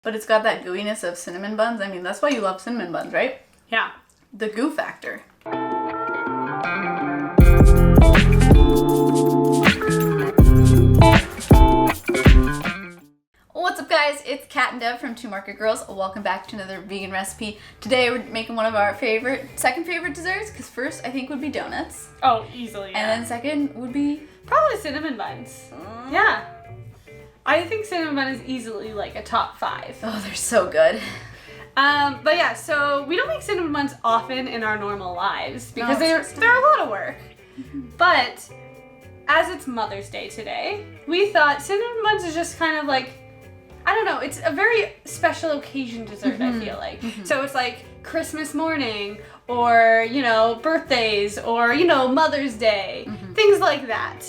But it's got that gooiness of cinnamon buns. I mean, that's why you love cinnamon buns, right? Yeah. The goo factor. What's up, guys? It's Kat and Dev from Two Market Girls. Welcome back to another vegan recipe. Today we're making one of our second favorite desserts, because first I think would be donuts. Oh, easily, yeah. And then second would be... probably cinnamon buns. Yeah. I think cinnamon bun is easily like a top 5. Oh, they're so good. But yeah, so we don't make cinnamon buns often in our normal lives because they're a lot of work. But as it's Mother's Day today, we thought cinnamon buns is just kind of like, I don't know, it's a very special occasion dessert, I feel like. So it's like Christmas morning or, you know, birthdays or, you know, Mother's Day, things like that.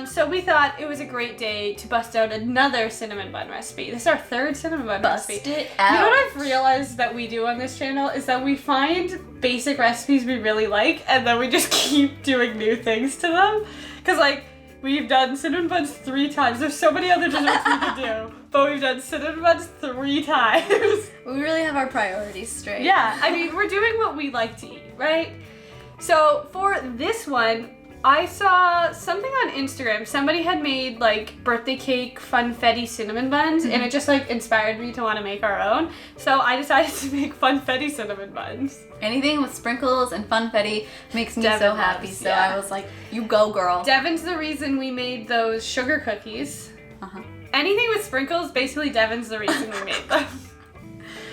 So we thought it was a great day to bust out another cinnamon bun recipe. This is our third cinnamon bun recipe. Bust it out. You know what I've realized that we do on this channel is that we find basic recipes we really like and then we just keep doing new things to them. Because like, we've done cinnamon buns 3 times. There's so many other desserts we could do, but we've done cinnamon buns 3 times. We really have our priorities straight. Yeah, I mean, we're doing what we like to eat, right? So for this one, I saw something on Instagram. Somebody had made like birthday cake funfetti cinnamon buns, and it just like inspired me to want to make our own. So I decided to make funfetti cinnamon buns. Anything with sprinkles and funfetti makes me so happy. So yeah. I was like, you go, girl. Devin's the reason we made those sugar cookies. Anything with sprinkles, basically Devin's the reason we made them.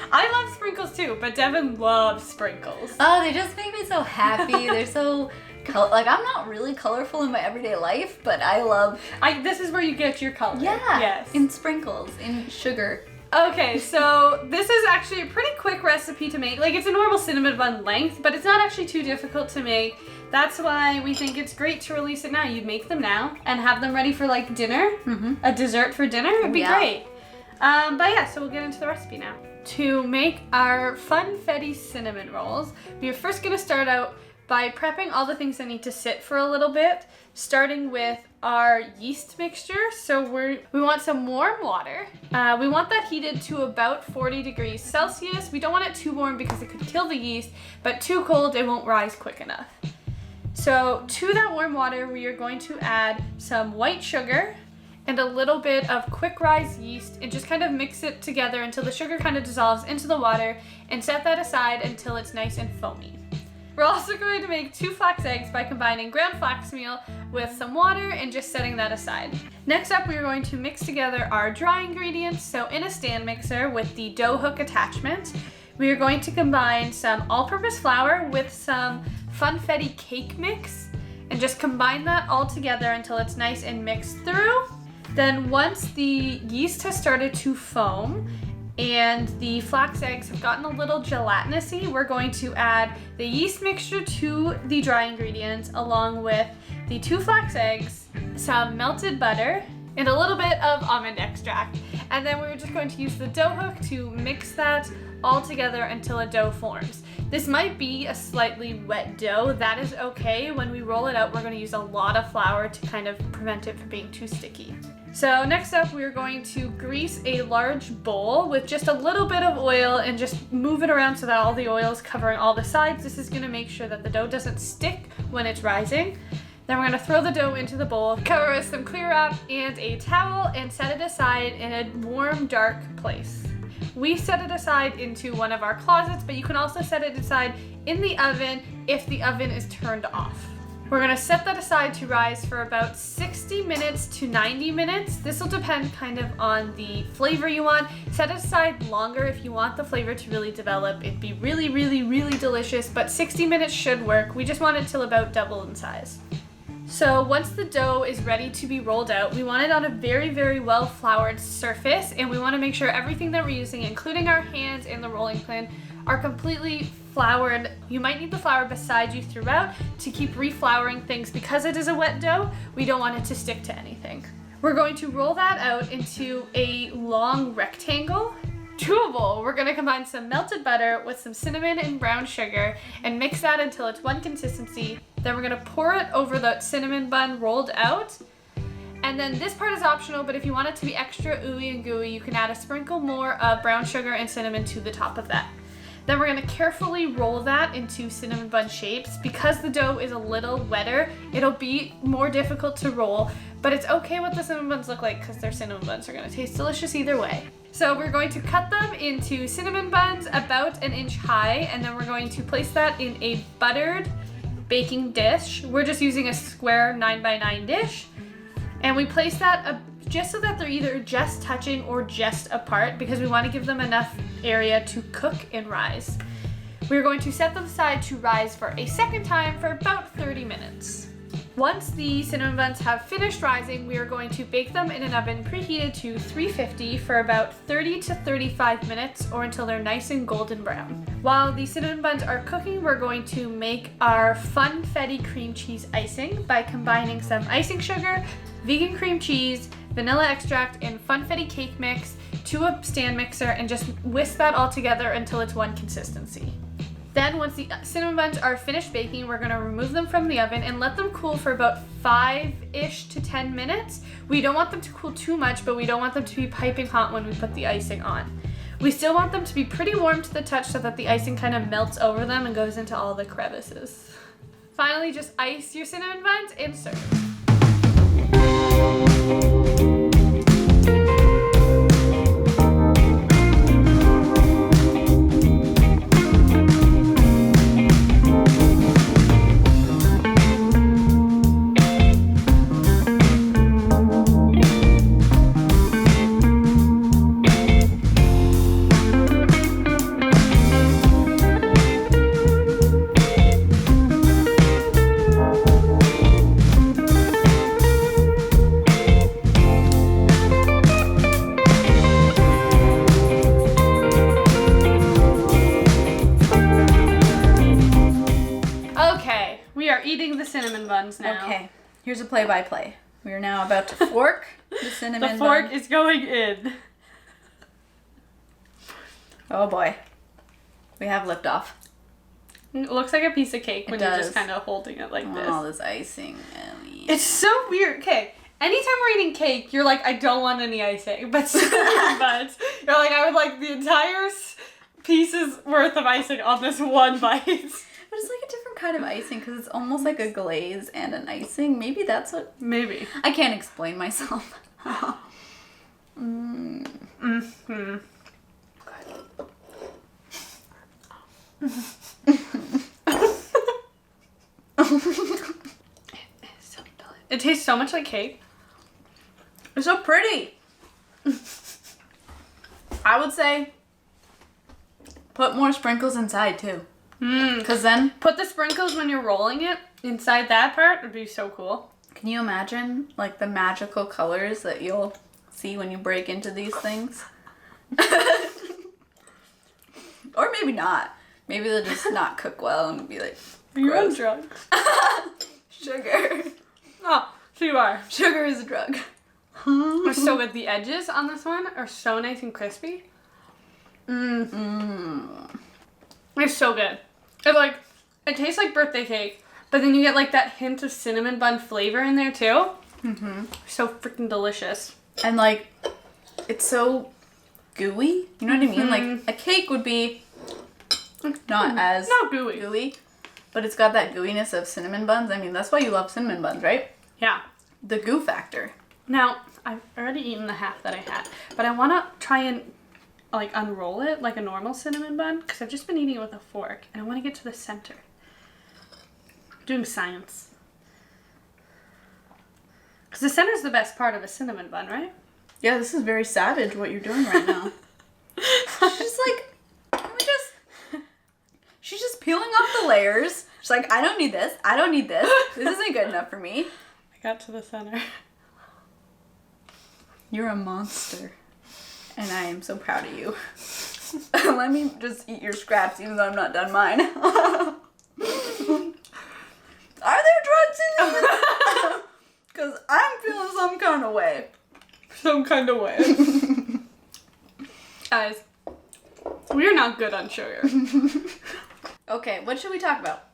I love sprinkles too, but Devin loves sprinkles. Oh, they just make me so happy. They're so... like, I'm not really colorful in my everyday life, but I love... this is where you get your color. Yeah. Yes. In sprinkles, in sugar. Okay, so this is actually a pretty quick recipe to make. Like, it's a normal cinnamon bun length, but it's not actually too difficult to make. That's why we think it's great to release it now. You'd make them now and have them ready for, like, dinner. A dessert for dinner would be great. But yeah, so we'll get into the recipe now. To make our Funfetti Cinnamon Rolls, we're first going to start out by prepping all the things that need to sit for a little bit, starting with our yeast mixture. So we want some warm water. We want that heated to about 40 degrees Celsius. We don't want it too warm because it could kill the yeast, but too cold, it won't rise quick enough. So to that warm water, we are going to add some white sugar and a little bit of quick rise yeast and just kind of mix it together until the sugar kind of dissolves into the water, and set that aside until it's nice and foamy. We're also going to make 2 flax eggs by combining ground flax meal with some water and just setting that aside. Next up, we're going to mix together our dry ingredients. So in a stand mixer with the dough hook attachment, we are going to combine some all-purpose flour with some funfetti cake mix and just combine that all together until it's nice and mixed through. Then once the yeast has started to foam and the flax eggs have gotten a little gelatinousy, we're going to add the yeast mixture to the dry ingredients along with the 2 flax eggs, some melted butter, and a little bit of almond extract. And then we're just going to use the dough hook to mix that all together until a dough forms. This might be a slightly wet dough. That is okay. When we roll it out, we're going to use a lot of flour to kind of prevent it from being too sticky. So next up, we're going to grease a large bowl with just a little bit of oil and just move it around so that all the oil is covering all the sides. This is going to make sure that the dough doesn't stick when it's rising. Then we're going to throw the dough into the bowl, cover with some clear wrap and a towel, and set it aside in a warm, dark place. We set it aside into one of our closets, but you can also set it aside in the oven if the oven is turned off. We're gonna set that aside to rise for about 60 minutes to 90 minutes. This will depend kind of on the flavor you want. Set it aside longer if you want the flavor to really develop. It'd be really, really, really delicious, but 60 minutes should work. We just want it till about double in size. So once the dough is ready to be rolled out, we want it on a very, very well floured surface, and we want to make sure everything that we're using, including our hands and the rolling pin, are completely floured. You might need the flour beside you throughout to keep reflouring things. Because it is a wet dough, we don't want it to stick to anything. We're going to roll that out into a long rectangle. To a bowl, we're going to combine some melted butter with some cinnamon and brown sugar and mix that until it's one consistency. Then we're going to pour it over the cinnamon bun rolled out. And then this part is optional, but if you want it to be extra ooey and gooey, you can add a sprinkle more of brown sugar and cinnamon to the top of that. Then we're gonna carefully roll that into cinnamon bun shapes. Because the dough is a little wetter, it'll be more difficult to roll, but it's okay what the cinnamon buns look like because their cinnamon buns are gonna taste delicious either way. So we're going to cut them into cinnamon buns about 1 inch high, and then we're going to place that in a buttered baking dish. We're just using a square 9x9 dish. And we place that just so that they're either just touching or just apart, because we want to give them enough area to cook and rise. We're going to set them aside to rise for a second time for about 30 minutes. Once the cinnamon buns have finished rising, we are going to bake them in an oven preheated to 350 for about 30 to 35 minutes, or until they're nice and golden brown. While the cinnamon buns are cooking, we're going to make our Funfetti cream cheese icing by combining some icing sugar, vegan cream cheese, vanilla extract, and Funfetti cake mix to a stand mixer, and just whisk that all together until it's one consistency. Then once the cinnamon buns are finished baking, we're gonna remove them from the oven and let them cool for about 5-ish to 10 minutes. We don't want them to cool too much, but we don't want them to be piping hot when we put the icing on. We still want them to be pretty warm to the touch so that the icing kind of melts over them and goes into all the crevices. Finally, just ice your cinnamon buns and serve. Eating the cinnamon buns now. Okay, here's a play-by-play. We are now about to fork the cinnamon bun. The fork is going in. Oh boy. We have liftoff. It looks like a piece of cake when It you're does. just kind of holding it like this. All this icing. It's so weird. Okay, anytime we're eating cake, you're like, I don't want any icing. But cinnamon buns, you're like, I would like the entire piece's worth of icing on this one bite. But it's like a different kind of icing because it's almost like a glaze and an icing. Maybe that's what... Maybe. I can't explain myself. Mm-hmm. It tastes so much like cake. It's so pretty. I would say put more sprinkles inside too. Because then... Put the sprinkles when you're rolling it inside that part would be so cool. Can you imagine like the magical colors that you'll see when you break into these things? Or maybe not. Maybe they'll just not cook well and be like, You're on gross. drugs. Sugar. Oh, so you are. Sugar is a drug. They're so good. The edges on this one are so nice and crispy. They're so good. It tastes like birthday cake, but then you get like that hint of cinnamon bun flavor in there too. So freaking delicious. And like, it's so gooey. You know what I mean? Like a cake would be not as gooey. but it's got that gooiness of cinnamon buns. I mean, that's why you love cinnamon buns, right? Yeah. The goo factor. Now, I've already eaten the half that I had, but I want to try and like unroll it like a normal cinnamon bun because I've just been eating it with a fork and I want to get to the center. Doing science. Because the center is the best part of a cinnamon bun, right? Yeah, this is very savage what you're doing right now. She's like, she's just peeling off the layers. She's like, I don't need this. I don't need this. This isn't good enough for me. I got to the center. You're a monster. And I am so proud of you. Let me just eat your scraps even though I'm not done mine. Are there drugs in this? Because I'm feeling some kind of way. Some kind of way. Guys, we're not good on sugar. Okay, what should we talk about?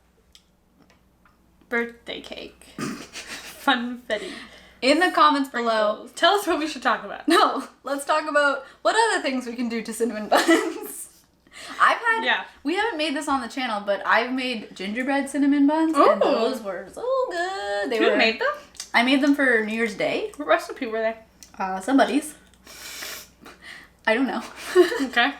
Birthday cake. Funfetti. in the comments below. Tell us what we should talk about. No, let's talk about what other things we can do to cinnamon buns. We haven't made this on the channel, but I've made gingerbread cinnamon buns, and those were so good. You made them? I made them for New Year's Day. What recipe were they? Somebody's. I don't know. Okay.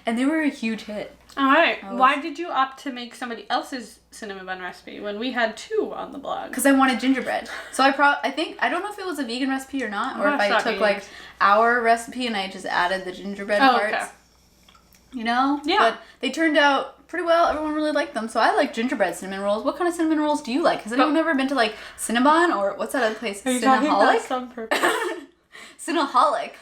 And they were a huge hit. All right. Why did you opt to make somebody else's cinnamon bun recipe when we had 2 on the blog? Because I wanted gingerbread. So I don't know if it was a vegan recipe or not, or if I took vegan. like our recipe and I just added the gingerbread parts. Okay. You know? Yeah. But they turned out pretty well. Everyone really liked them. So I like gingerbread cinnamon rolls. What kind of cinnamon rolls do you like? Has anyone ever been to like Cinnabon or what's that other place? Are you talking about some purpose? Cinnaholic.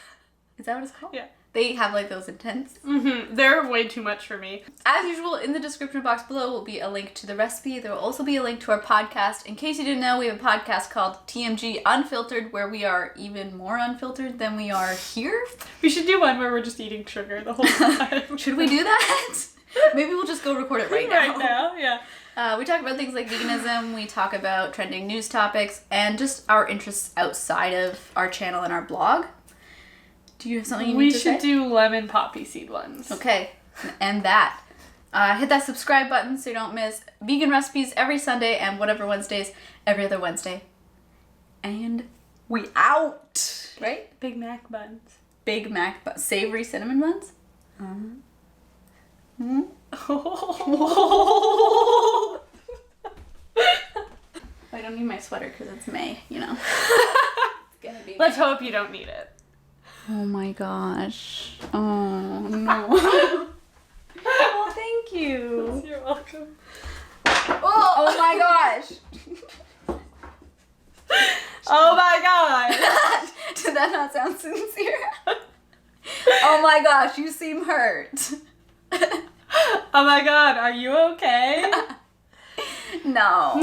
Is that what it's called? Yeah. They have like those intense. They're way too much for me. As usual, in the description box below will be a link to the recipe. There will also be a link to our podcast. In case you didn't know, we have a podcast called TMG Unfiltered, where we are even more unfiltered than we are here. We should do one where we're just eating sugar the whole time. Should we do that? Maybe we'll just go record it right now. Right now, yeah. We talk about things like veganism, we talk about trending news topics, and just our interests outside of our channel and our blog. Do you have something you need to say? We should do lemon poppy seed ones. Okay, and that. Hit that subscribe button so you don't miss vegan recipes every Sunday and whatever Wednesdays every other Wednesday. And we out! Right? Big Mac buns. Big Mac buns. Savory cinnamon buns? I don't need my sweater because it's May, you know. It's gonna be Let's hope you don't need it. Oh my gosh. Oh no. Well, thank you. You're welcome. Oh my gosh. Oh my god. Did that not sound sincere? Oh my gosh, you seem hurt. Oh my god, are you okay? No.